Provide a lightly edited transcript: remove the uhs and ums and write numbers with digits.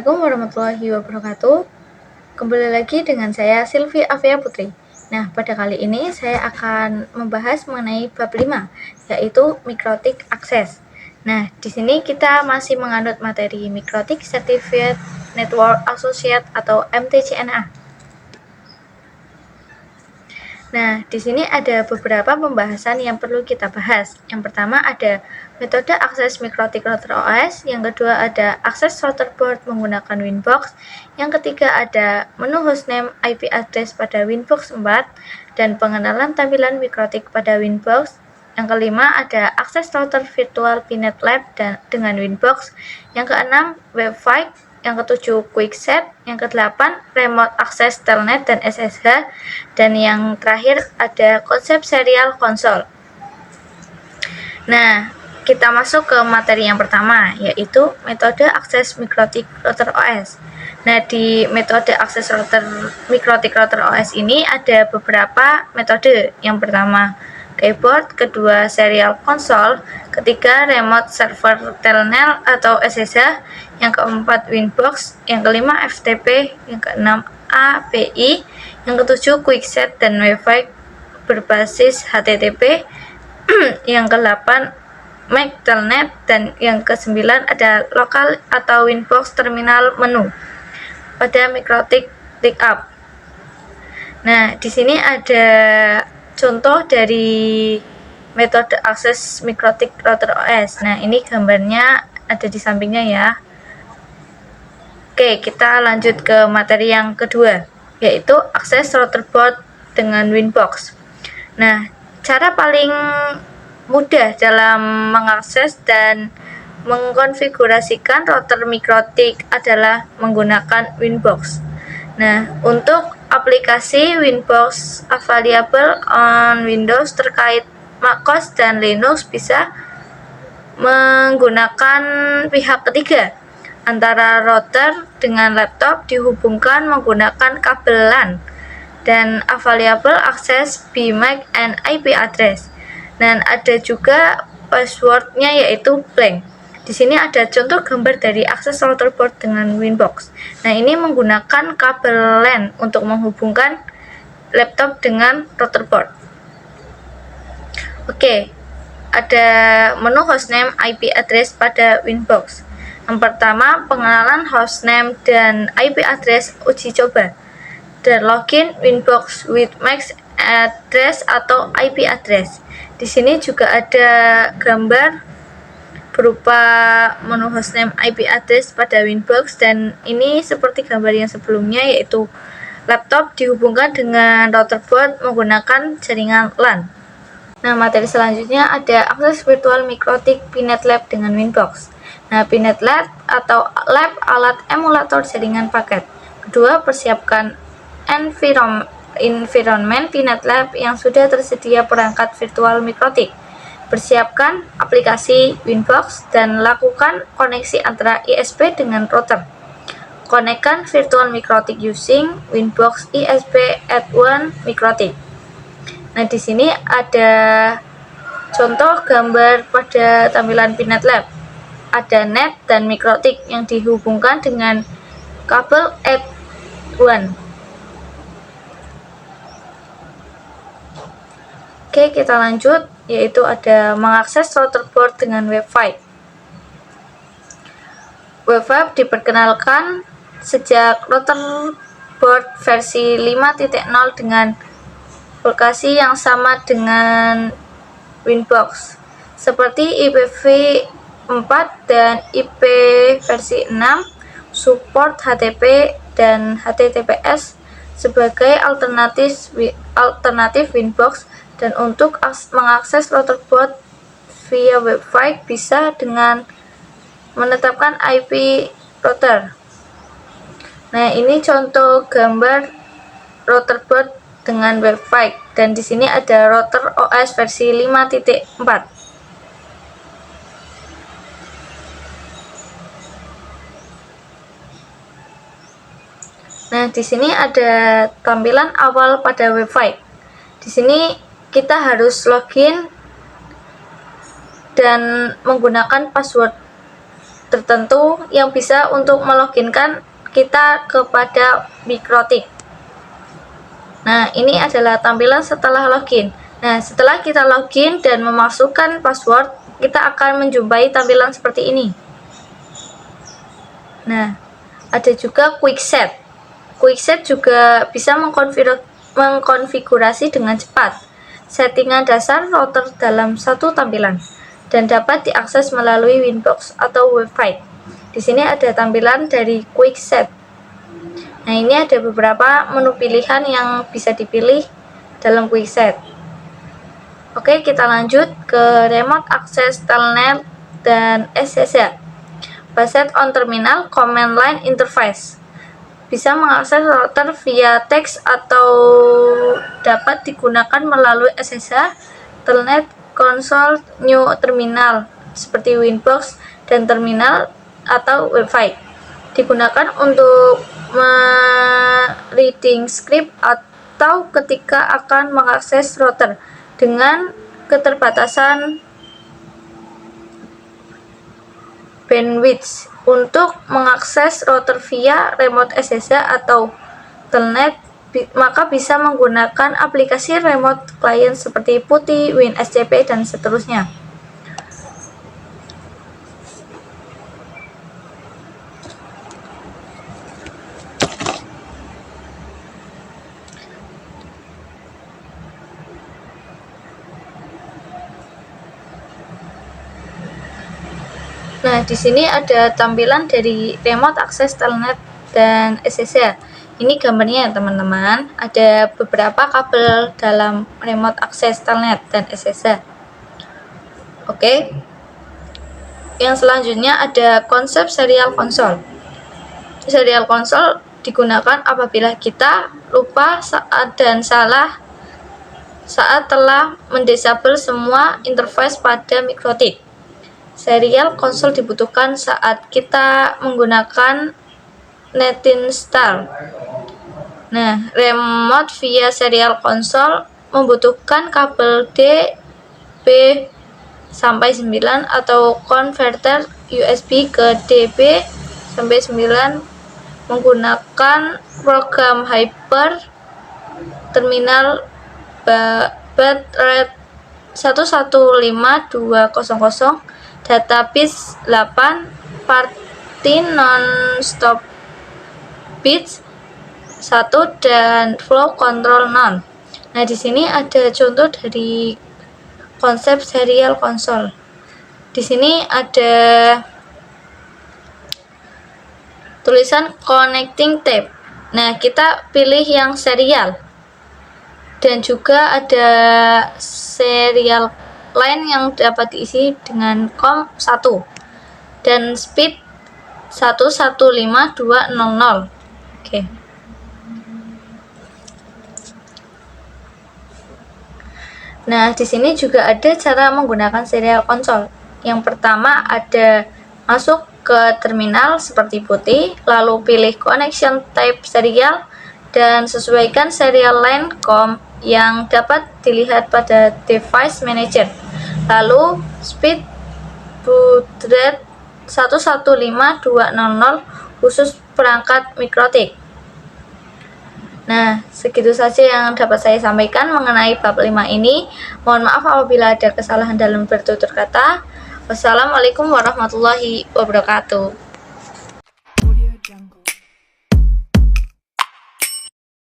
Assalamualaikum warahmatullahi wabarakatuh. Kembali lagi dengan saya Silvi Afia Putri. Nah, pada kali ini saya akan membahas mengenai bab 5, yaitu Mikrotik Akses. Nah, di sini kita masih menganut materi Mikrotik Certified Network Associate atau MTCNA. Nah, di sini ada beberapa pembahasan yang perlu kita bahas. Yang pertama ada metode akses Mikrotik Router OS, yang kedua ada akses router board menggunakan Winbox, yang ketiga ada menu hostname IP address pada Winbox 4, dan pengenalan tampilan Mikrotik pada Winbox. Yang kelima ada akses router virtual Pinet Lab dengan Winbox. Yang keenam Web5. Yang ketujuh QuickSet, yang kedelapan remote access telnet dan SSH, dan yang terakhir ada konsep serial konsol. Nah, kita masuk ke materi yang pertama, yaitu metode akses Mikrotik Router OS. Nah, di metode akses Mikrotik Router OS ini ada beberapa metode. Yang pertama keyboard, kedua serial konsol, ketiga remote server telnet atau SSH, yang keempat Winbox, yang kelima FTP, yang keenam API, yang ketujuh QuickSet dan Wi-Fi berbasis HTTP, yang ke-8 MAC telnet, dan yang ke-9 ada lokal atau Winbox terminal menu pada Mikrotik Pickup. Nah, di sini ada contoh dari metode akses Mikrotik Router OS. Nah, ini gambarnya ada di sampingnya ya. Oke, kita lanjut ke materi yang kedua, yaitu akses router board dengan Winbox. Nah, cara paling mudah dalam mengakses dan mengkonfigurasikan router Mikrotik adalah menggunakan Winbox. Nah, untuk aplikasi Winbox available on Windows terkait macOS dan Linux bisa menggunakan pihak ketiga. Antara router dengan laptop dihubungkan menggunakan kabel LAN dan available access by MAC and IP address. Dan ada juga passwordnya yaitu blank. Di sini ada contoh gambar dari akses router board dengan Winbox. Nah, ini menggunakan kabel LAN untuk menghubungkan laptop dengan router board. Oke, ada menu hostname IP address pada Winbox. Yang pertama, pengenalan hostname dan IP address uji coba. The login Winbox with MAC address atau IP address. Di sini juga ada gambar berupa menu hostname IP address pada Winbox, dan ini seperti gambar yang sebelumnya, yaitu laptop dihubungkan dengan router board menggunakan jaringan LAN. Nah, materi selanjutnya ada akses virtual Mikrotik Pinet Lab dengan Winbox. Nah, Pinet Lab atau lab alat emulator jaringan paket. Kedua, persiapkan environment Pinet Lab yang sudah tersedia perangkat virtual Mikrotik. Persiapkan aplikasi Winbox dan lakukan koneksi antara ISP dengan router. Konekkan virtual Mikrotik using Winbox ISP@1 Mikrotik. Nah, di sini ada contoh gambar pada tampilan Pinet Lab. Ada net dan Mikrotik yang dihubungkan dengan kabel @1. Oke, kita lanjut, yaitu ada mengakses router board dengan Web5. Web5 diperkenalkan sejak router board versi 5.0 dengan lokasi yang sama dengan Winbox, seperti IPv4 dan IP versi 6, support HTTP dan HTTPS sebagai alternatif Winbox, dan untuk mengakses router board via Web5 bisa dengan menetapkan IP router. Nah, ini contoh gambar router board dengan Web5, dan di sini ada router OS versi 5.4. Nah, di sini ada tampilan awal pada Web5. Di sini kita harus login dan menggunakan password tertentu yang bisa untuk meloginkan kita kepada Mikrotik. Nah, ini adalah tampilan setelah login. Nah, setelah kita login dan memasukkan password, kita akan menjumpai tampilan seperti ini. Nah, ada juga quick set. Quick set juga bisa mengkonfigurasi dengan cepat settingan dasar router dalam satu tampilan dan dapat diakses melalui Winbox atau website. Di sini ada tampilan dari quick set. Nah, ini ada beberapa menu pilihan yang bisa dipilih dalam quick set. Oke, kita lanjut ke remote access telnet dan SSH. Based on terminal command line interface. Bisa mengakses router via teks atau dapat digunakan melalui SSH, telnet, konsol, new terminal seperti Winbox dan terminal atau website. Digunakan untuk reading script atau ketika akan mengakses router dengan keterbatasan bandwidth. Untuk mengakses router via remote SSH atau telnet, maka bisa menggunakan aplikasi remote client seperti PuTTY, WinSCP, dan seterusnya. Nah, di sini ada tampilan dari remote access telnet dan SSH. Ini gambarnya ya, teman-teman. Ada beberapa kabel dalam remote access telnet dan SSH. Oke. Yang selanjutnya ada konsep serial console. Serial console digunakan apabila kita lupa dan salah saat telah mendisable semua interface pada Mikrotik. Serial console dibutuhkan saat kita menggunakan NetInstall. Nah, remote via serial console membutuhkan kabel D, B sampai 9 atau konverter USB ke DB sampai 9 menggunakan program Hyper Terminal baud rate 115200, database 8, party non-stop bits 1, dan flow control none. Nah, di sini ada contoh dari konsep serial console. Di sini ada tulisan connecting tape. Nah, kita pilih yang serial. Dan juga ada serial line yang dapat diisi dengan COM 1 dan speed 115200. Oke. Nah, di sini juga ada cara menggunakan serial console. Yang pertama ada masuk ke terminal seperti PuTTY, lalu pilih connection type serial dan sesuaikan serial line COM yang dapat dilihat pada device manager. Lalu speed baud rate 115200 khusus perangkat Mikrotik. Nah, segitu saja yang dapat saya sampaikan mengenai bab 5 ini. Mohon maaf apabila ada kesalahan dalam bertutur kata. Wassalamualaikum warahmatullahi wabarakatuh.